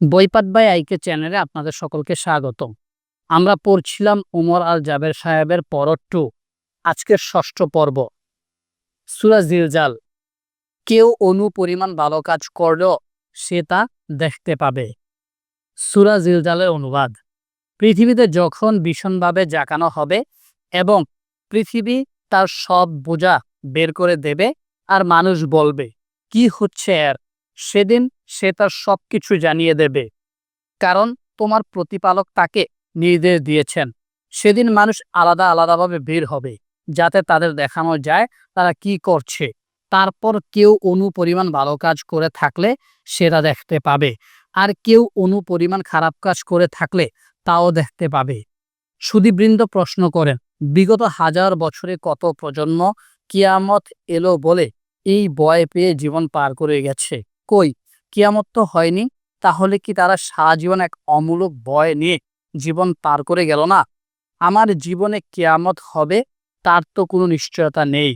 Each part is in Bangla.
বইপাঠ বাই আইকে চ্যানেলে আপনাদের সকলকে স্বাগতম। আমরা পড়ছিলাম উমর আল জাবের সাহেবের পরর 2, আজকের 6ষ্ঠ পর্ব, সূরা জিলজাল। কেউ পরিমাণ ভালো কাজ করলেও সে তা দেখতে পাবে। সূরা জিলজালের অনুবাদ: পৃথিবীতে যখন ভীষণভাবে জাঁকানো হবে এবং পৃথিবী তার সব বোঝা বের করে দেবে আর মানুষ বলবে, কি হচ্ছে এর? সেদিন সে তার সবকিছু জানিয়ে দেবে, কারণ তোমার প্রতিপালক তাকে নির্দেশ দিয়েছেন। সেদিন মানুষ আলাদা আলাদাভাবে বের হবে, যাতে তাদের দেখানো যায় তারা কি করছে। তারপর কেউ পরিমাণ ভালো কাজ করে থাকলে সেটা দেখতে পাবে, আর কেউ পরিমাণ খারাপ কাজ করে থাকলে তাও দেখতে পাবে। সুধীবৃন্দ প্রশ্ন করেন, বিগত হাজার বছরে কত প্রজন্ম কিয়ামত এলো বলে এই ভয় পেয়ে জীবন পার করে গেছে, কই কিয়ামত তো হয়নি। তাহলে কি তারা সারা জীবন এক অমূলক ভয় নিয়ে জীবন পার করে গেল না? আমার জীবনে কিয়ামত হবে তার তো কোনো নিশ্চয়তা নেই,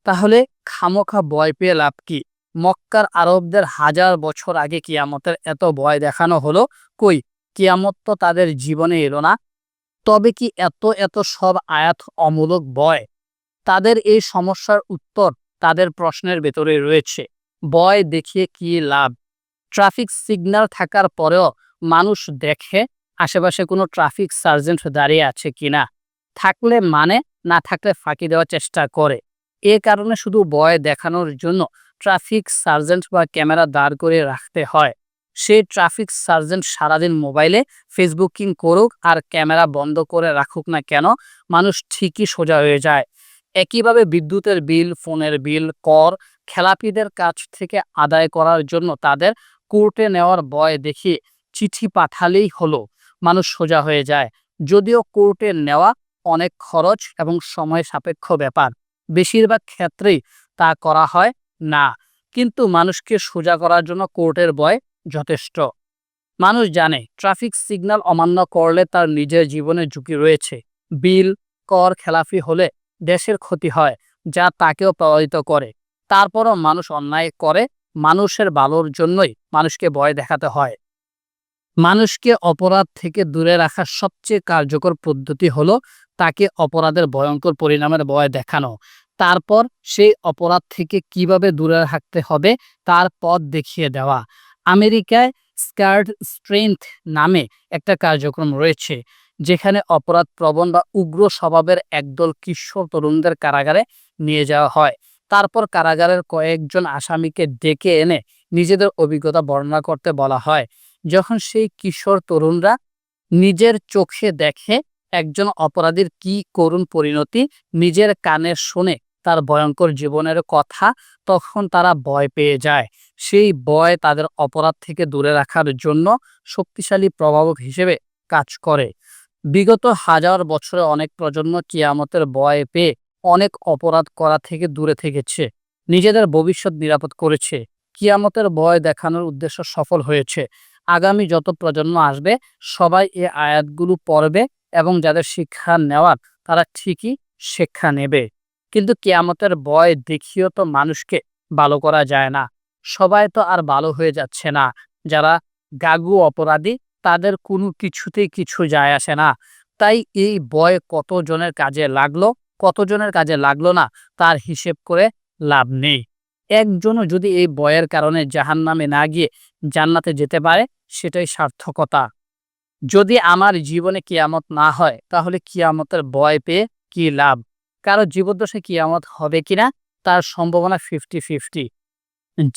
তাহলে খামোখা ভয় পেয়ে লাভ কি? মক্কার আরবদের হাজার বছর আগে কিয়ামতের এত ভয় দেখানো হলো, কই কিয়ামত তো তাদের জীবনে এলো না। তবে কি এত এত সব আয়াত অমূলক ভয়? তাদের এই সমস্যার উত্তর তাদের প্রশ্নের ভেতরে রয়েছে। ভয় দেখিয়ে কি লাভ? ট্রাফিক সিগন্যাল থাকার পরেও মানুষ দেখে আশেপাশে কোনো ট্রাফিক সার্জেন্ট দাঁড়িয়ে আছে কিনা। থাকলে মানে, না থাকলে ফাঁকি দেওয়ার চেষ্টা করে। এ কারণে শুধু ভয় দেখানোর জন্য ট্রাফিক সার্জেন্ট বা ক্যামেরা দাঁড় করে রাখতে হয়। সেই ট্রাফিক সার্জেন্ট সারাদিন মোবাইলে ফেসবুকিং করুক আর ক্যামেরা বন্ধ করে রাখুক না কেন, মানুষ ঠিকই সোজা হয়ে যায়। একইভাবে বিদ্যুতের বিল, ফোনের বিল, কর খেলাপিদের কাছ থেকে আদায় করার জন্য তাদের কোর্টে নেওয়ার ভয় দেখিয়ে চিঠি পাঠালেই হলো, মানুষ সোজা হয়ে যায়। যদিও কোর্টে নেওয়া অনেক খরচ এবং সময় সাপেক্ষ ব্যাপার, বেশিরভাগ ক্ষেত্রেই তা করা হয় না, কিন্তু মানুষকে সোজা করার জন্য কোর্টের ভয় যথেষ্ট। মানুষ জানে ট্রাফিক সিগন্যাল অমান্য করলে তার নিজের জীবনে ঝুঁকি রয়েছে। বিল, কর খেলাফি হলে দেশের ক্ষতি হয়, যা তাকেও প্রভাবিত করে। তারপরও মানুষ অন্যায় করে। মানুষের ভালোর জন্যই মানুষকে ভয় দেখাতে হয়। মানুষকে অপরাধ থেকে দূরে রাখার সবচেয়ে কার্যকর পদ্ধতি হলো তাকে অপরাধের ভয়ঙ্কর পরিণামের ভয় দেখানো। তারপর সেই অপরাধ থেকে কিভাবে দূরে রাখতে হবে তার পথ দেখিয়ে দেওয়া। আমেরিকায় স্কার্ড স্ট্রেংথ নামে একটা কার্যক্রম রয়েছে, যেখানে অপরাধ প্রবণ বা উগ্র স্বভাবের একদল কিশোর তরুণদের কারাগারে নিয়ে যাওয়া হয়। তারপর কারাগারের কয়েকজন আসামিকে ডেকে এনে নিজেদের অভিজ্ঞতা বর্ণনা করতে বলা হয়। যখন সেই কিশোর তরুণরা নিজের চোখে দেখে একজন অপরাধীর কি করুণ পরিণতি, নিজের কানে শুনে তার ভয়ঙ্কর জীবনের কথা, তখন তারা ভয় পেয়ে যায়। সেই ভয় তাদের অপরাধ থেকে দূরে রাখার জন্য শক্তিশালী প্রভাবক হিসেবে কাজ করে। বিগত হাজার বছরে অনেক প্রজন্ম কিয়ামতের ভয় পেয়ে অনেক অপরাধ করা থেকে দূরে থেকেছে, নিজেদের ভবিষ্যৎ নিরাপদ করেছে। কিয়ামতের ভয় দেখানোর উদ্দেশ্য সফল হয়েছে। আগামী যত প্রজন্ম আসবে সবাই এই আয়াতগুলো পড়বে এবং যাদের শিক্ষা নেওয়ার তারা ঠিকই শিক্ষা নেবে। কিন্তু কিয়ামতের ভয় দেখিয়েও তো মানুষকে ভালো করা যায় না। সবাই তো আর ভালো হয়ে যাচ্ছে না। যারা গাগু অপরাধী তাদের কোনো কিছুতেই কিছু যায় আসে না। তাই এই ভয় কতজনের কাজে লাগলো, কতজনের কাজে লাগলো না তার হিসেব করে লাভ নেই। একজনও যদি এই ভয়ের কারণে জাহান্নামে না গিয়ে জান্নাতে যেতে পারে, সেটাই সার্থকতা। যদি আমার জীবনে কিয়ামত না হয়, তাহলে কিয়ামতের ভয় পেয়ে কি লাভ? কারো জীবদ্দশায় কিয়ামত হবে কিনা তার সম্ভাবনা 50-50।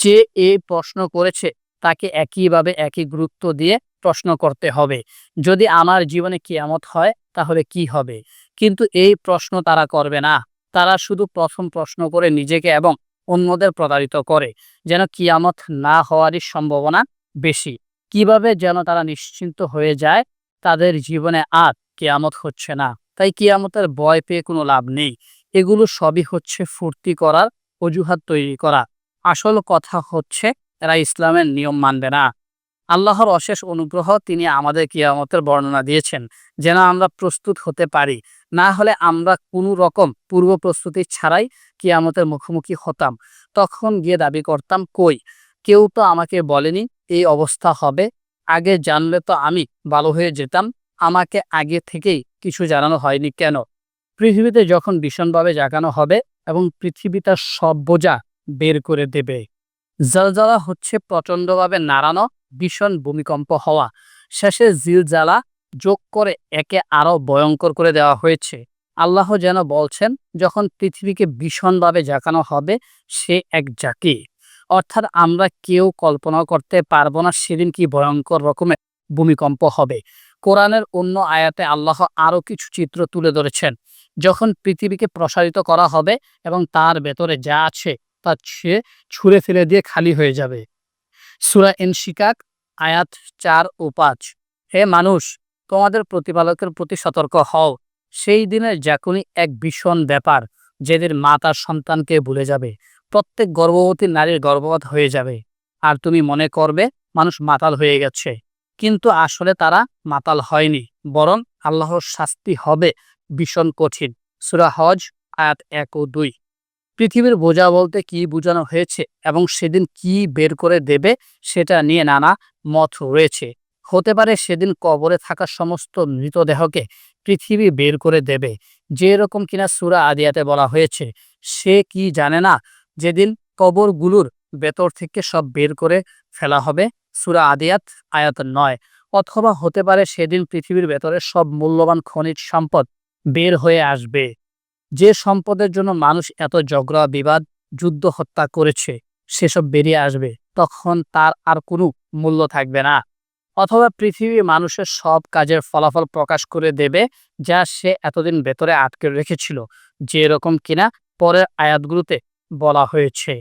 যে এই প্রশ্ন করেছে তাকে একইভাবে একই গুরুত্ব দিয়ে প্রশ্ন করতে হবে, যদি আমার জীবনে কিয়ামত হয় তাহলে কি হবে? কিন্তু এই প্রশ্ন তারা করবে না। তারা শুধু প্রথম প্রশ্ন করে নিজেকে এবং অন্যদের প্রতারিত করে, যেন কিয়ামত না হওয়ারই সম্ভাবনা বেশি। কিভাবে যেন তারা নিশ্চিন্ত হয়ে যায় তাদের জীবনে আর কিয়ামত হচ্ছে না। তাই কিয়ামতের ভয় পেয়ে কোনো লাভ নেই। এগুলো সবই হচ্ছে ফুর্তি করার অজুহাত তৈরি করা। আসল কথা হচ্ছে এরা ইসলামের নিয়ম মানবে না। আল্লাহর অশেষ অনুগ্রহ, তিনি আমাদের কিয়ামতের বর্ণনা দিয়েছেন যেন আমরা প্রস্তুত হতে পারি। না হলে আমরা কোনো রকম পূর্ব প্রস্তুতি ছাড়াই কিয়ামতের মুখোমুখি হতাম। তখন গিয়ে দাবি করতাম, কই কেউ তো আমাকে বলেনি এই অবস্থা হবে, আগে জানলে তো আমি ভালো হয়ে যেতাম, আমাকে আগে থেকেই কিছু জানানো হয়নি কেন? পৃথিবীতে যখন ভীষণভাবে জাগানো হবে এবং পৃথিবী তার সব বোঝা বের করে দেবে। জালজালা হচ্ছে প্রচণ্ডভাবে নাড়ানো, ভীষণ ভূমিকম্প হওয়া। শেষে জিলজালা যোগ করে একে আরো ভয়ঙ্কর করে দেওয়া হয়েছে। আল্লাহ যেন বলছেন, যখন পৃথিবীকে ভীষণভাবে জাগানো হবে সে এক জাকি, অর্থাৎ আমরা কেউ কল্পনা করতে পারবো না সেদিন কি ভয়ঙ্কর রকমের ভূমিকম্প হবে। কোরআনের অন্য আয়াতে আল্লাহ আরো কিছু চিত্র তুলে ধরেছেন, যখন পৃথিবীকে প্রসারিত করা হবে এবং তার ভেতরে যা আছে তা সে ছুঁড়ে ফেলে দিয়ে খালি হয়ে যাবে। সূরা ইনশিকাক আয়াত ৪ ও ৫। হে মানুষ, তোমাদের প্রতিপালকের প্রতি সতর্ক হও, সেই দিনের ঝাঁকুনি এক ভীষণ ব্যাপার, যেদিন মা তার সন্তানকে ভুলে যাবে, প্রত্যেক গর্ভবতী নারীর গর্ভপাত হয়ে যাবে, আর তুমি মনে করবে মানুষ মাতাল হয়ে গেছে, কিন্তু আসলে তারা মাতাল হয়নি, বরং আল্লাহর শাস্তি হবে ভীষণ কঠিন। সূরা হজ আয়াত ১ ও ২। পৃথিবীর বোঝা বলতে কি বোঝানো হয়েছে এবং সেদিন কি বের করে দেবে সেটা নিয়ে নানা মত রয়েছে। হতে পারে সেদিন কবরে থাকা সমস্ত মৃতদেহকে পৃথিবী বের করে দেবে, যে রকম কিনা সূরা আদিয়াতে বলা হয়েছে, সে কি জানে না যেদিন কবরগুলোর ভেতর থেকে সব বের করে ফেলা হবে। সূরা আদিয়াত আয়াত ৯। অথবা হতে পারে সেদিন পৃথিবীর ভেতরে সব মূল্যবান খনিজ সম্পদ বের হয়ে আসবে, যে সম্পদের জন্য মানুষ এত ঝগড়া বিবাদ যুদ্ধ হত্যা করেছে, সেসব বেরিয়ে আসবে, তখন তার আর কোনো মূল্য থাকবে না। অথবা পৃথিবী মানুষের সব কাজের ফলাফল প্রকাশ করে দেবে, যা সে এতদিন ভেতরে আটকে রেখেছিল, যে রকম কিনা পরের আয়াতগুলোতে বলা হয়েছে।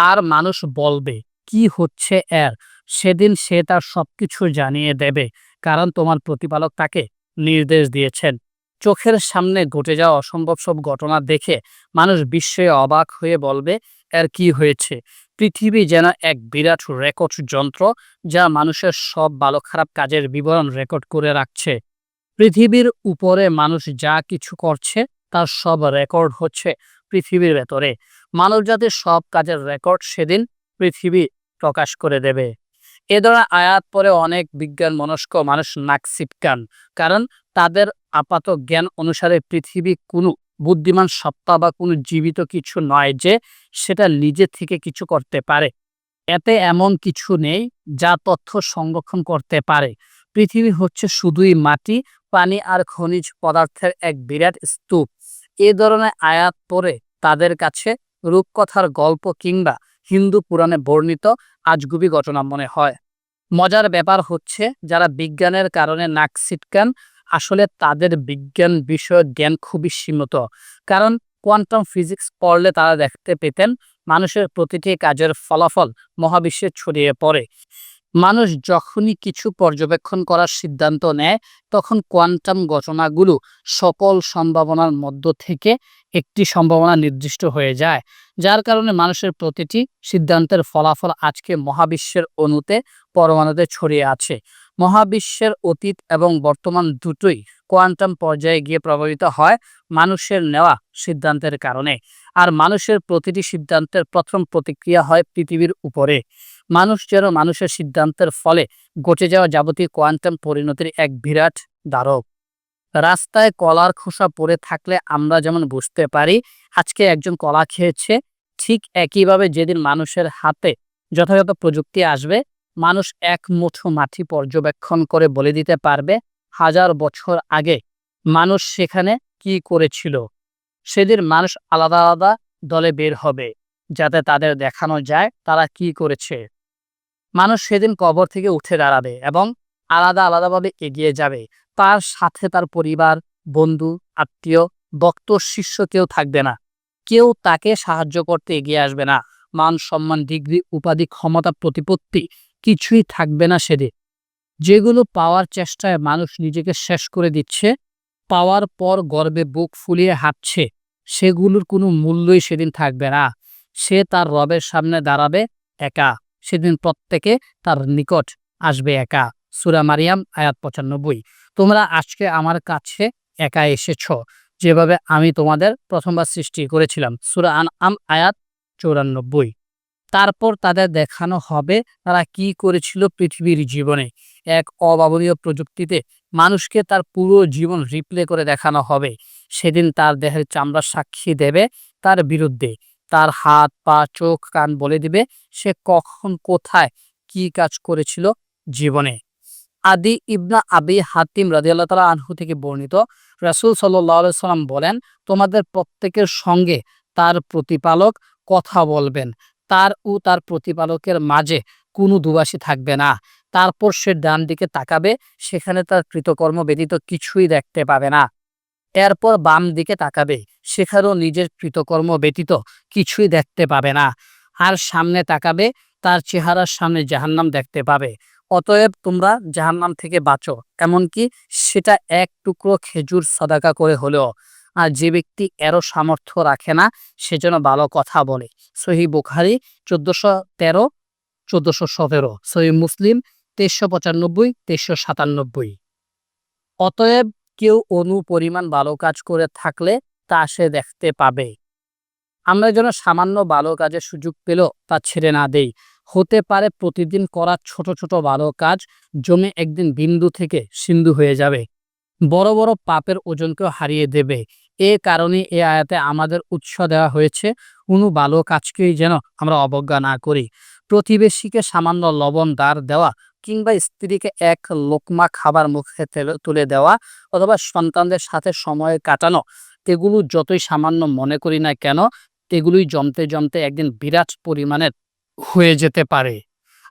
আর মানুষ বলবে, কি হচ্ছে এর? সেদিন সে তার সবকিছু জানিয়ে দেবে, কারণ তোমার প্রতিপালক তাকে নির্দেশ দিয়েছেন। চোখের সামনে ঘটে যাওয়া অসম্ভব সব ঘটনা দেখে মানুষ বিস্ময়ে অবাক হয়ে বলবে, এর কি হয়েছে? পৃথিবী যেন এক বিরাট রেকর্ড যন্ত্র, যা মানুষের সব ভালো খারাপ কাজের বিবরণ রেকর্ড করে রাখছে। পৃথিবীর উপরে মানুষ যা কিছু করছে তার সব রেকর্ড হচ্ছে পৃথিবীর ভেতরে। মানবজাতির সব কাজের রেকর্ড সেদিন পৃথিবী প্রকাশ করে দেবে। এ ধরনের আয়াত পরে অনেক বিজ্ঞান মনস্ক মানুষ নাক ছিটকান, কারণ তাদের আপাত জ্ঞান অনুসারে পৃথিবী কোনো বুদ্ধিমান সত্তা বা কোনো জীবিত কিছু নয় যে সেটা নিজে থেকে কিছু করতে পারে। এতে এমন কিছু নেই যা তথ্য সংরক্ষণ করতে পারে। পৃথিবী হচ্ছে শুধুই মাটি, পানি আর খনিজ পদার্থের এক বিরাট স্তূপ। এ ধরনের আয়াত পড়ে তাদের কাছে রূপকথার গল্প কিংবা হিন্দু পুরাণে বর্ণিত আজগুবি ঘটনা মনে হয়। মজার ব্যাপার হচ্ছে, যারা বিজ্ঞানের কারণে নাক ছিটকান, আসলে তাদের বিজ্ঞান বিষয়ক জ্ঞান খুবই সীমিত। কারণ কোয়ান্টাম ফিজিক্স পড়লে তারা দেখতে পেতেন মানুষের প্রতিটি কাজের ফলাফল মহাবিশ্বে ছড়িয়ে পড়ে। মানুষ যখনই কিছু পর্যবেক্ষণ করার সিদ্ধান্ত নেয়, তখন কোয়ান্টাম ঘটনাগুলো সকল সম্ভাবনার মধ্য থেকে একটি সম্ভাবনা নির্দিষ্ট হয়ে যায়, যার কারণে মানুষের প্রতিটি সিদ্ধান্তের ফলাফল আজকে মহাবিশ্বের অণুতে, পরমাণুতে ছড়িয়ে আছে। মহাবিশ্বের অতীত এবং বর্তমান দুটোই কোয়ান্টাম পর্যায়ে গিয়ে প্রভাবিত হয় মানুষের নেওয়া সিদ্ধান্তের কারণে। আর মানুষের প্রতিটি সিদ্ধান্তের প্রথম প্রতিক্রিয়া হয় পৃথিবীর উপরে। মানুষ যেন মানুষের সিদ্ধান্তের ফলে ঘটে যাওয়া যাবতীয় কোয়ান্টাম পরিণতির এক বিরাট ধারক। রাস্তায় কলার খোসা পড়ে থাকলে আমরা যেমন বুঝতে পারি আজকে একজন কলা খেয়েছে, ঠিক একইভাবে যেদিন মানুষের হাতে যথাযথ প্রযুক্তি আসবে, মানুষ এক মুঠো মাটি পর্যবেক্ষণ করে বলে দিতে পারবে 1000 বছর আগে মানুষ সেখানে কি করেছিল। সেদিন মানুষ আলাদা আলাদা দলে বের হবে, যাতে তাদের দেখানো যায় তারা কি করেছে। মানুষ সেদিন কবর থেকে উঠে দাঁড়াবে এবং আলাদা আলাদাভাবে এগিয়ে যাবে। তার সাথে তার পরিবার, বন্ধু, আত্মীয়, ভক্ত, শিষ্য কেউ থাকবে না। কেউ তাকে সাহায্য করতে এগিয়ে আসবে না। মান সম্মান, ডিগ্রি, উপাধি, ক্ষমতা, প্রতিপত্তি কিছুই থাকবে না সেদিন। যেগুলো পাওয়ার চেষ্টায় মানুষ নিজেকে শেষ করে দিচ্ছে, পাওয়ার পর গর্বে বুক ফুলিয়ে হাঁটছে, সেগুলোর কোনো মূল্যই সেদিন থাকবে না। সে তার রবের সামনে দাঁড়াবে একা। সেদিন প্রত্যেকে তার নিকট আসবে একা। সূরা মারিয়াম আয়াত ৯৫। তোমরা আজকে আমার কাছে একা এসেছ, যেভাবে আমি তোমাদের প্রথমবার সৃষ্টি করেছিলাম। সূরা আনআম আয়াত ৯৪। তারপর তাদের দেখানো হবে তারা কি করেছিল পৃথিবীর জীবনে। এক অভাবনীয় প্রযুক্তিতে মানুষকে তার পুরো জীবন রিপ্লে করে দেখানো হবে। সেদিন তার দেহের চামড়া সাক্ষী দেবে তার বিরুদ্ধে। তার হাত, পা, চোখ, কান বলে দিবে সে কখন, কোথায়, কি কাজ করেছিল জীবনে। আদি ইবনা আবি হাতিম রাদিয়াল্লাহু তাআলা আনহু থেকে বর্ণিত, রাসূল সাল্লাল্লাহু আলাইহি সাল্লাম বলেন, তোমাদের প্রত্যেকের সঙ্গে তার প্রতিপালক কথা বলবেন। তার ও তার প্রতিপালকের মাঝে কোনো দুভাষী থাকবে না। তারপর সে ডান দিকে তাকাবে, সেখানে তার কৃতকর্ম ব্যতীত কিছুই দেখতে পাবে না। এরপর বাম দিকে তাকাবে, সেখানেও নিজের কৃতকর্ম ব্যতীত কিছুই দেখতে পাবে না। আর সামনে তাকাবে, তার চেহারার সামনে জাহান্নাম দেখতে পাবে। অতএব তোমরা জাহান্নাম থেকে বাঁচো, এমনকি সেটা এক টুকরো খেজুর সদাকা করে হলেও। আর যে ব্যক্তি এরও সামর্থ্য রাখে না, সে যেন ভালো কথা বলে। সহিহ বুখারী 1413, 1417, সহিহ মুসলিম 2395, 2397। অতএব কেউ অনুপরিমাণ ভালো কাজ করে থাকলে তা সে দেখতে পাবে। আমরা যেন সামান্য ভালো কাজের সুযোগ পেলেও তা ছেড়ে না দেই। হতে পারে প্রতিদিন করা ছোট ছোট ভালো কাজ জমে একদিন বিন্দু থেকে সিন্ধু হয়ে যাবে, বড় বড় পাপের ওজনকেও হারিয়ে দেবে। এ কারণে এ আয়াতে আমাদের উৎস দেওয়া হয়েছে কোনো ভালো কাজকেই যেন আমরা অবজ্ঞা না করি। প্রতিবেশীকে সামান্য লবণ দান দেওয়া, কিংবা স্ত্রীকে এক লোকমা খাবার মুখে তুলে দেওয়া, অথবা সন্তানদের সাথে সময় কাটানো, এগুলো যতই সামান্য মনে করি না কেন, এগুলোই জমতে জমতে একদিন বিরাট পরিমাণের হয়ে যেতে পারে।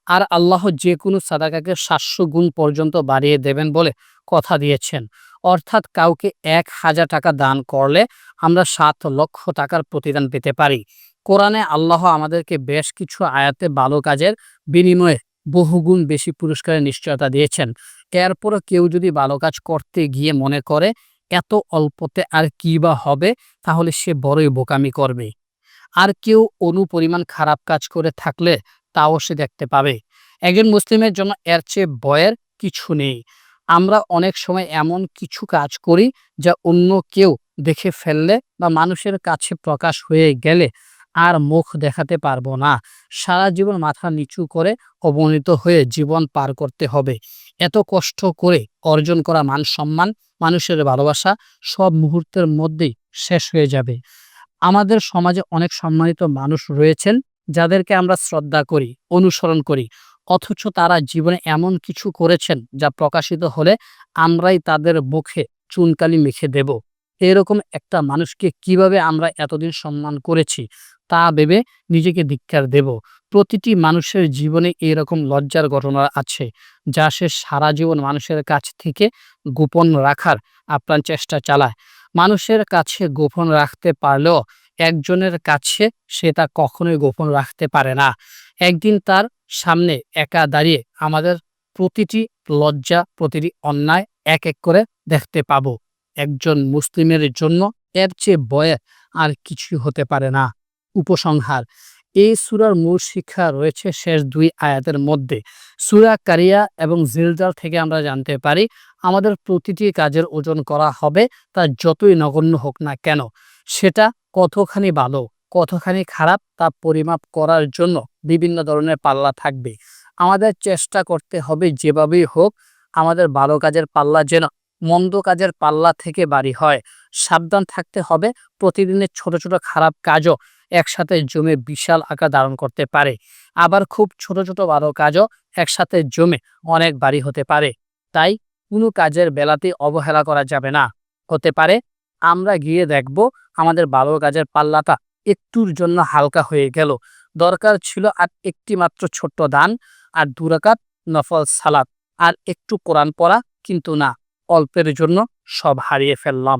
আর আল্লাহ যে কোনো সাদাকাকে 700 গুণ পর্যন্ত বাড়িয়ে দেবেন বলে কথা দিয়েছেন। অর্থাৎ কাউকে 1000 টাকা দান করলে আমরা 7 লক্ষ টাকার প্রতিদান পেতে পারি। কোরআনে আল্লাহ আমাদেরকে বেশ কিছু আয়াতে ভালো কাজের বিনিময়ে বহুগুণ বেশি পুরস্কারের নিশ্চয়তা দিয়েছেন। এরপরও কেউ যদি ভালো কাজ করতে গিয়ে মনে করে এত অল্পতে আর কি বা হবে, তাহলে সে বড়ই বোকামি করবে। আর কেউ অনুপরিমাণ খারাপ কাজ করে থাকলে তাও সে দেখতে পাবে। একজন মুসলিমের জন্য এর চেয়ে ভয়ের কিছু নেই। আমরা অনেক সময় এমন কিছু কাজ করি যা অন্য কেউ দেখে ফেললে বা মানুষের কাছে প্রকাশ হয়ে গেলে আর মুখ দেখাতে পারবো না। সারা জীবন মাথা নিচু করে অবনীত হয়ে জীবন পার করতে হবে। এত কষ্ট করে অর্জন করা মান সম্মান, মানুষের ভালোবাসা সব মুহূর্তের মধ্যেই শেষ হয়ে যাবে। আমাদের সমাজে অনেক সম্মানিত মানুষ রয়েছেন যাদেরকে আমরা শ্রদ্ধা করি, অনুসরণ করি, অথচ তারা জীবনে এমন কিছু করেছেন যা প্রকাশিত হলে আমরাই তাদের মুখে চুনকালি মেখে দেব। এরকম একটা মানুষকে কিভাবে আমরা এতদিন সম্মান করেছি তা ভেবে নিজেকে ধিক্কার দেব। প্রতিটি মানুষের জীবনে এরকম লজ্জার ঘটনা আছে যা সে সারা জীবন মানুষের কাছ থেকে গোপন রাখার আপ্রাণ চেষ্টা চালায়। মানুষের কাছে গোপন রাখতে পারলেও একজনের কাছে সে তা কখনোই গোপন রাখতে পারে না। একদিন তার সামনে একা দাঁড়িয়ে আমাদের প্রতিটি লজ্জা, প্রতিটি অন্যায় এক এক করে দেখতে পাবো। একজন মুসলিমের জন্য এর চেয়ে ভয় আর কিছু হতে পারে না। উপসংহার: এই সূরার মূল শিক্ষা রয়েছে শেষ 2 আয়াতের মধ্যে। সূরা কারিয়া এবং জিলজাল থেকে আমরা জানতে পারি আমাদের প্রতিটি কাজের ওজন করা হবে, তা যতই নগণ্য হোক না কেন। সেটা কতখানি ভালো, কতখানি খারাপ তা পরিমাপ করার জন্য বিভিন্ন ধরনের পাল্লা থাকবে। আমাদের চেষ্টা করতে হবে যেভাবেই হোক আমাদের ভালো কাজের পাল্লা যেন মন্দ কাজের পাল্লা থেকে ভারী হয়। সাবধান থাকতে হবে, প্রতিদিনের ছোট ছোট খারাপ কাজও একসাথে জমে বিশাল আকার ধারণ করতে পারে। আবার খুব ছোট ছোট ভালো কাজও একসাথে জমে অনেক ভারী হতে পারে। তাই কোনো কাজের বেলাতে অবহেলা করা যাবে না। হতে পারে আমরা গিয়ে দেখব আমাদের ভালো কাজের পাল্লাটা একটুর জন্য হালকা হয়ে গেল। দরকার ছিল আর একটি মাত্র ছোট্ট দান, আর 2 রাকাত নফল সালাত, আর একটু কোরআন পড়া, কিন্তু না, অল্পের জন্য সব হারিয়ে ফেললাম।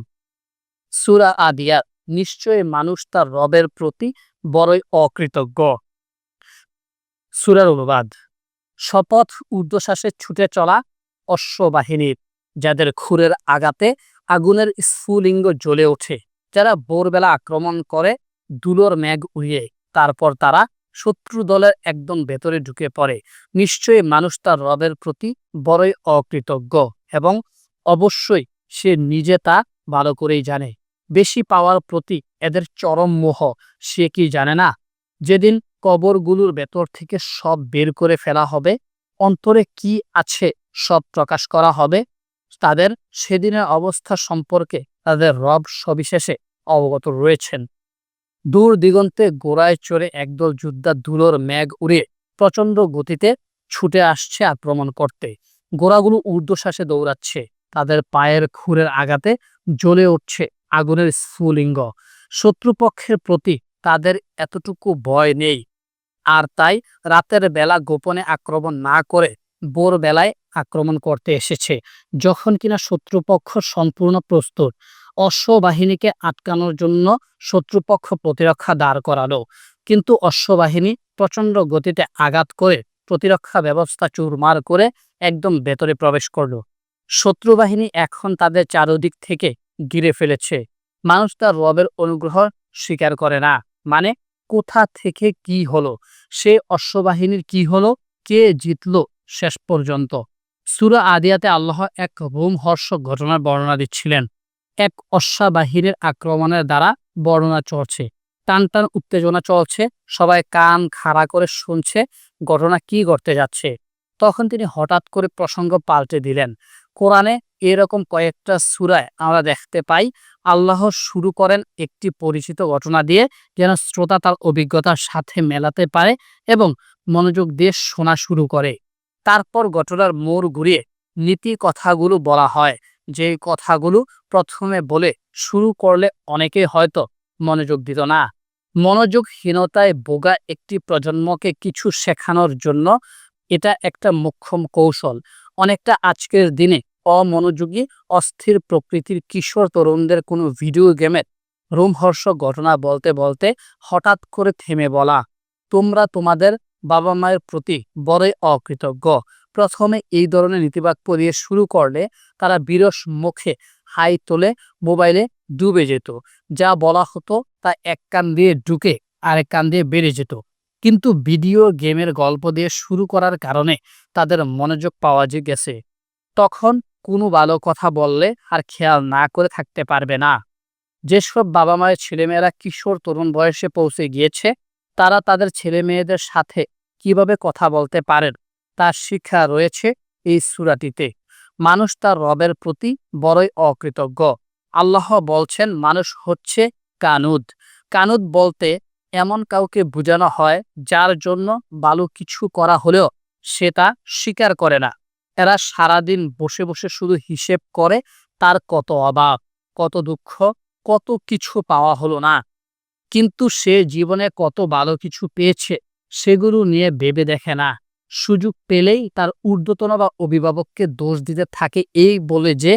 সূরা আদিয়াত: নিশ্চয়ই মানুষ তার রবের প্রতি বড়ই অকৃতজ্ঞ। সূরার অনুবাদ: শপথ ঊর্ধ্বশ্বাসে ছুটে চলা অশ্ববাহিনীর, যাদের খুরের আঘাতে আগুনের স্ফুলিঙ্গ জ্বলে ওঠে, যারা ভোরবেলা আক্রমণ করে ধুলোর মেঘ উড়িয়ে, তারপর তারা শত্রু দলের একদম ভেতরে ঢুকে পড়ে। নিশ্চয়ই মানুষ তার রবের প্রতি বড়ই অকৃতজ্ঞ, এবং অবশ্যই সে নিজে তা ভালো করেই জানে। বেশি পাওয়ার প্রতি এদের চরম মোহ সে কি জানে না? যেদিন কবরগুলোর ভেতর থেকে সব বের করে ফেলা হবে, অন্তরে কি আছে সব প্রকাশ করা হবে। তাদের সেদিনের অবস্থা সম্পর্কে তাদের রব সবিশেষে অবগত রয়েছেন। দূর দিগন্তে ঘোড়ায় চড়ে একদল যোদ্ধা ধুলোর মেঘ উড়িয়ে প্রচন্ড গতিতে ছুটে আসছে আক্রমণ করতে। ঘোড়াগুলো ঊর্ধ্বশ্বাসে দৌড়াচ্ছে, তাদের পায়ের খুরের আঘাতে জ্বলে উঠছে আগুনের স্ফুলিঙ্গ। শত্রুপক্ষের প্রতি তাদের এতটুকু ভয় নেই, আর তাই রাতের বেলা গোপনে আক্রমণ না করে ভোরবেলায় আক্রমণ করতে এসেছে, যখন কিনা শত্রুপক্ষ সম্পূর্ণ প্রস্তুত। অশ্ববাহিনীকে আটকানোর জন্য শত্রুপক্ষ প্রতিরক্ষা দাঁড় করালো, কিন্তু অশ্ববাহিনী প্রচন্ড গতিতে আঘাত করে প্রতিরক্ষা ব্যবস্থা চুরমার করে একদম ভেতরে প্রবেশ করলো। শত্রুবাহিনী এখন তাদের চারদিক থেকে ঘিরে ফেলেছে। মানুষ তার রবের অনুগ্রহ স্বীকার করে না, মানে কোথা থেকে কি হলো, সে অশ্ববাহিনীর কি হলো, কে জিতলো শেষ পর্যন্ত। সূরা আদিয়াতে আল্লাহ এক রোমহর্ষক ঘটনার বর্ণনা দিচ্ছিলেন। এক অশ্বাবাহিনীর আক্রমণের দ্বারা বর্ণনা চলছে, টান টান উত্তেজনা চলছে, সবাই কান খাড়া করে শুনছে ঘটনা কি ঘটতে যাচ্ছে। তখন তিনি হঠাৎ করে প্রসঙ্গ পাল্টে দিলেন। কোরআনে এরকম কয়েকটা সূরায় আমরা দেখতে পাই আল্লাহ শুরু করেন একটি পরিচিত ঘটনা দিয়ে, যেন শ্রোতা তার অভিজ্ঞতার সাথে মেলাতে পারে এবং মনোযোগ দিয়ে শোনা শুরু করে। তারপর ঘটনার মোড় ঘুরিয়ে নীতি কথাগুলো বলা হয়, যে কথাগুলো প্রথমে বলে শুরু করলে অনেকেই হয়তো মনোযোগ দিত না। মনোযোগহীনতায় ভোগা একটি প্রজন্মকে কিছু শেখানোর জন্য এটা একটা মোক্ষম কৌশল। অনেকটা আজকের দিনে অমনোযোগী অস্থির প্রকৃতির কিশোর তরুণদের কোনো ভিডিও গেমের রোমহর্ষক ঘটনা বলতে বলতে হঠাৎ করে থেমে বলা, তোমরা তোমাদের বাবা মায়ের প্রতি বড়ই অকৃতজ্ঞ। প্রথমে এই ধরনের নীতিবাক্য দিয়ে শুরু করলে তারা বিরস মুখে হাই তোলে, মোবাইলে ডুবে যেত। যা বলা হতো তা এক কান দিয়ে ঢুকে আরেক কান দিয়ে বেরিয়ে যেত। কিন্তু ভিডিও গেমের গল্প দিয়ে শুরু করার কারণে তাদের মনোযোগ পাওয়া গেছে। তখন কোনো ভালো কথা বললে আর খেয়াল না করে থাকতে পারবে না। যেসব বাবা মায়ের ছেলেমেয়েরা কিশোর তরুণ বয়সে পৌঁছে গিয়েছে, তারা তাদের ছেলে মেয়েদের সাথে কিভাবে কথা বলতে পারেন তার শিক্ষা রয়েছে এই সূরাটিতে। মানুষ তার রবের প্রতি বড়ই অকৃতজ্ঞ। আল্লাহ বলছেন মানুষ হচ্ছে কানুদ। কানুদ বলতে এমন কাউকে বোঝানো হয় যার জন্য ভালো কিছু করা হলেও সে তা স্বীকার করে না। এরা সারাদিন বসে বসে শুধু হিসেব করে তার কত অভাব, কত দুঃখ, কত কিছু পাওয়া হলো না, কিন্তু সে জীবনে কত ভালো কিছু পেয়েছে সেগুলো নিয়ে ভেবে দেখে না। সুযোগ পেলেই তার ঊর্ধ্বতন বা অভিভাবককে দোষ দিতে থাকে, এই বলে যে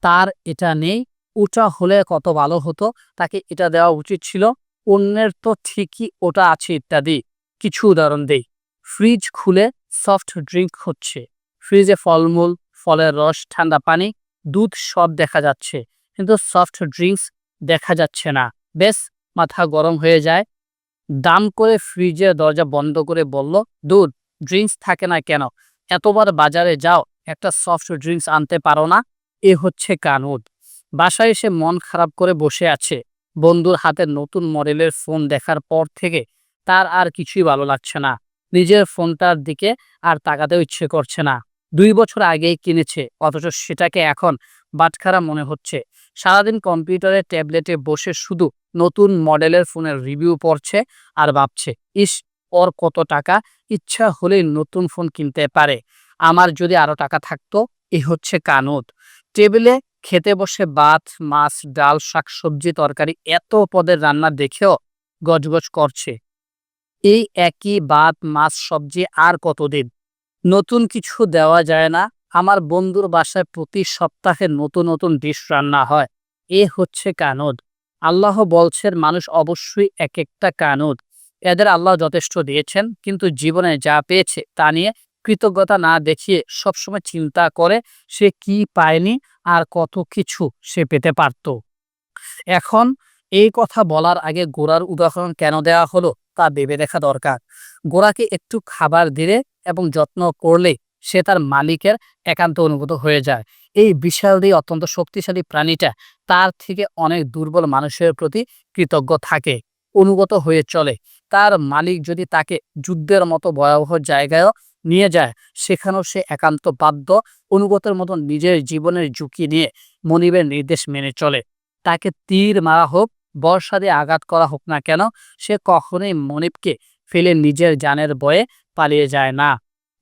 তার এটা নেই, ওটা হলে কত ভালো হতো, তাকে এটা দেওয়া উচিত ছিল, অন্যের তো ঠিকই ওটা আছে ইত্যাদি। কিছু উদাহরণ দেই। ফ্রিজ খুলে সফট ড্রিঙ্ক হচ্ছে, ফ্রিজে ফলমূল, ফলের রস, ঠান্ডা পানি, দুধ সব দেখা যাচ্ছে, কিন্তু সফট ড্রিঙ্কস দেখা যাচ্ছে না। বেশ মাথা গরম হয়ে যায়। দাম করে ফ্রিজের দরজা বন্ধ করে বলল, দুধ ড্রিঙ্কস থাকে না কেন, এতবার বাজারে যাও, একটা সফট ড্রিঙ্কস আনতে পারো না। এ হচ্ছে কানুদ। বাসায় এসে মন খারাপ করে বসে আছে, বন্ধুর হাতে নতুন মডেলের ফোন দেখার পর থেকে তার আর কিছুই ভালো লাগছে না, নিজের ফোনটার দিকে আর তাকাতেও ইচ্ছে করছে না। 2 বছর আগেই কিনেছে, অথচ সেটাকে এখন বাটখারা মনে হচ্ছে। সারাদিন কম্পিউটারে ট্যাবলেটে বসে শুধু নতুন মডেলের ফোনের রিভিউ পড়ছে আর ভাবছে, ইস ওর কত টাকা, ইচ্ছা হলেই নতুন ফোন কিনতে পারে, আমার যদি আরো টাকা থাকতো। এ হচ্ছে কানুদ। টেবিলে খেতে বসে ভাত, মাছ, ডাল, শাকসবজি, তরকারি এত পদের রান্না দেখেও গজগজ করছে। এই একই ভাত, মাছ, সবজি আর কতদিন? নতুন কিছু দেওয়া যায় না। আমার বন্ধুর বাসায় প্রতি সপ্তাহে নতুন নতুন ডিশ রান্না হয়। এ হচ্ছে কানুদ। আল্লাহ বলছেন মানুষ অবশ্যই এক একটা কানুদ। এদের আল্লাহ যথেষ্ট দিয়েছেন, কিন্তু জীবনে যা পেয়েছে তা নিয়ে কৃতজ্ঞতা না দেখিয়ে সবসময় চিন্তা করে সে কি পায়নি আর কত কিছু সে পেতে পারত। এখন এই কথা বলার আগে ঘোড়ার উদাহরণ কেন দেওয়া হলো তা ভেবে দেখা দরকার। ঘোড়াকে একটু খাবার দিলে এবং যত্ন করলে সে তার মালিকের একান্ত অনুগত হয়ে যায়। এই বিশাল দিয়ে অত্যন্ত শক্তিশালী প্রাণীটা তার থেকে অনেক দুর্বল মানুষের প্রতি কৃতজ্ঞ থাকে। অনুগত হয়ে চলে। তার মালিক যদি তাকে যুদ্ধের মতো ভয়াবহ জায়গায়ও নিয়ে যায়, সেখানেও সে একান্ত বাধ্য অনুগতের মতো নিজের জীবনের ঝুঁকি নিয়ে মনিবের নির্দেশ মেনে চলে। তাকে তীর মারা হোক, বর্ষা দিয়ে আঘাত করা হোক না কেন, সে কখনোই মনিবকে ফেলে নিজের জানের ভয়ে পালিয়ে যায় না।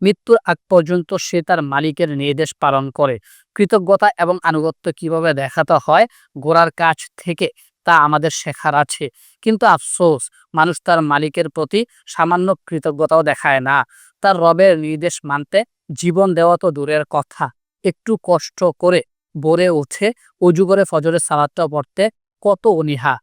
মৃত্যুর আগ পর্যন্ত সে তার মালিকের নির্দেশ পালন করে। কৃতজ্ঞতা এবং আনুগত্য কিভাবে দেখাতে হয় গোড়ার কাছ থেকে তা আমাদের শেখার আছে। কিন্তু আফসোস, মানুষ তার মালিকের প্রতি সামান্য কৃতজ্ঞতাও দেখায় না। তার রবের নির্দেশ মানতে জীবন দেওয়া তো দূরের কথা, একটু কষ্ট করে ভোরে উঠে অজু করে ফজরের সালাতটা পড়তে কত অনীহা।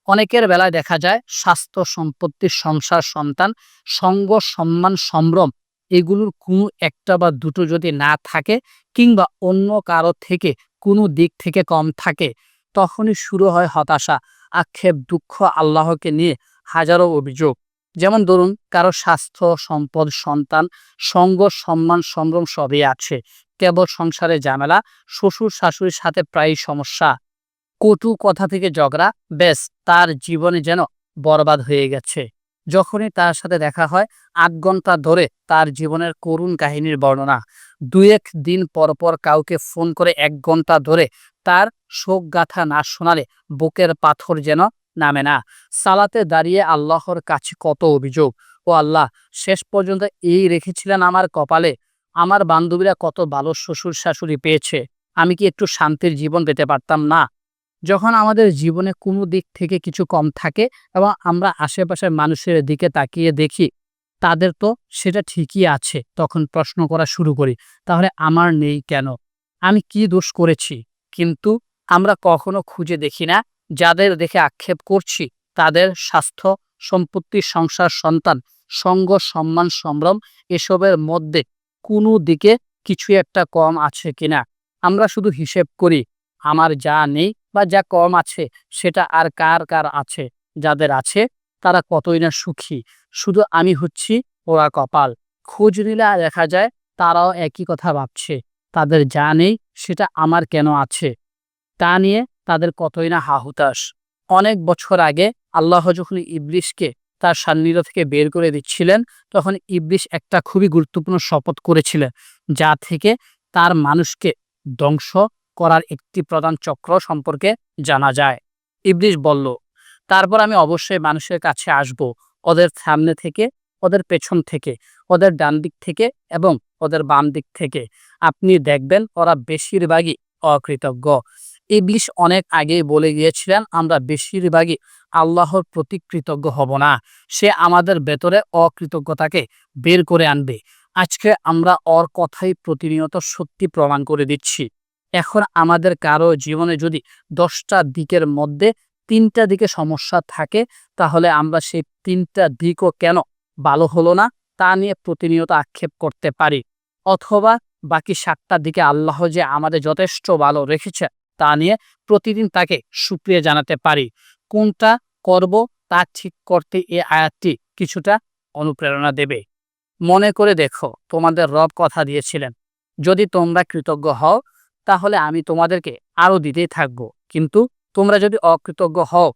অনেকের বেলায় দেখা যায় স্বাস্থ্য, সম্পত্তি, সংসার, সন্তান, সঙ্গ, সম্মান, সম্ভ্রম এগুলোর কোনো একটা বা দুটো যদি না থাকে, কিংবা অন্য কারো থেকে কোনো দিক থেকে কম থাকে, তখনই শুরু হয় হতাশা, আক্ষেপ, দুঃখ, আল্লাহকে নিয়ে হাজারো অভিযোগ। যেমন ধরুন, কারো স্বাস্থ্য, সম্পদ, সন্তান, সঙ্গ, সম্মান, সম্ভ্রম সবই আছে, কেবল সংসারে ঝামেলা, শ্বশুর শাশুড়ির সাথে প্রায়ই সমস্যা, কটু কথা থেকে ঝগড়া, ব্যাস তার জীবনে যেন বরবাদ হয়ে গেছে। যখনই তার সাথে দেখা হয়, 8 ঘন্টা ধরে তার জীবনের করুণ কাহিনীর বর্ণনা। 2-1 দিন পর পর কাউকে ফোন করে 1 ঘন্টা ধরে তার শোক গাথা না শোনালে বুকের পাথর যেন নামে না। সালাতে দাঁড়িয়ে আল্লাহর কাছে কত অভিযোগ, ও আল্লাহ, শেষ পর্যন্ত এই রেখেছিলেন আমার কপালে। আমার বান্ধবীরা কত ভালো শ্বশুর শাশুড়ি পেয়েছে, আমি কি একটু শান্তির জীবন পেতে পারতাম না? যখন আমাদের জীবনে কোনো দিক থেকে কিছু কম থাকে এবং আমরা আশেপাশের মানুষের দিকে তাকিয়ে দেখি তাদের তো সেটা ঠিকই আছে, তখন প্রশ্ন করা শুরু করি, তাহলে আমার নেই কেন? আমি কি দোষ করেছি? কিন্তু আমরা কখনো খুঁজে দেখি না যাদের দেখে আক্ষেপ করছি তাদের স্বাস্থ্য, সম্পত্তি, সংসার, সন্তান, সঙ্গ, সম্মান, সম্ভ্রম এসবের মধ্যে কোনো দিকে কিছু একটা কম আছে কিনা। আমরা শুধু হিসেব করি, আমার যা নেই বা যা কম আছে সেটা আর কার কার আছে। যাদের আছে তারা কতই না সুখী, শুধু আমি হচ্ছি ওরা কপাল। খোঁজ নিলে দেখা যায় তারাও একই কথা ভাবছে, তাদের যা নেই সেটা আমার কেন আছে, তা নিয়ে তাদের কতই না হাহুতাশ। অনেক বছর আগে আল্লাহ যখন ইবলিসকে তার সান্নিধ্য থেকে বের করে দিচ্ছিলেন, তখন ইবলিস একটা খুবই গুরুত্বপূর্ণ শপথ করেছিলেন, যা থেকে তার মানুষকে ধ্বংস করার একটি প্রধান চক্র সম্পর্কে জানা যায়। ইবলিস বলল, তারপর আমি অবশ্যই মানুষের কাছে আসব, ওদের সামনে থেকে, ওদের পেছন থেকে, ওদের ডান দিক থেকে এবং ওদের বাম দিক থেকে। আপনি দেখবেন ওরা বেশিরভাগই অকৃতজ্ঞ। ইবলিস অনেক আগেই বলে গিয়েছিলেন আমরা বেশিরভাগই আল্লাহর প্রতি কৃতজ্ঞ হব না। সে আমাদের ভেতরে অকৃতজ্ঞতাকে বের করে আনবে। আজকে আমরা ওর কথাই প্রতিনিয়ত সত্যি প্রমাণ করে দিচ্ছি। এখন আমাদের কারো জীবনে যদি 10টা দিকের মধ্যে 3টা দিকে সমস্যা থাকে, তাহলে আমরা সেই 3টা দিকও কেন ভালো হলো না তা নিয়ে প্রতিনিয়ত আক্ষেপ করতে পারি, অথবা বাকি 7টা দিকে আল্লাহ যে আমাদের যথেষ্ট ভালো রেখেছে তা নিয়ে প্রতিদিন তাকে শুকরিয়া জানাতে পারি। কোনটা করব তা ঠিক করতে এই আয়াতটি কিছুটা অনুপ্রেরণা দেবে। মনে করে দেখো, তোমাদের রব কথা দিয়েছিলেন, যদি তোমরা কৃতজ্ঞ হও তাহলে আমি তোমাদেরকে আরো দিতেই থাকবো, কিন্তু তোমরা যদি অকৃতজ্ঞ হও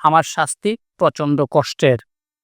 আমার শাস্তি প্রচন্ড কষ্টের।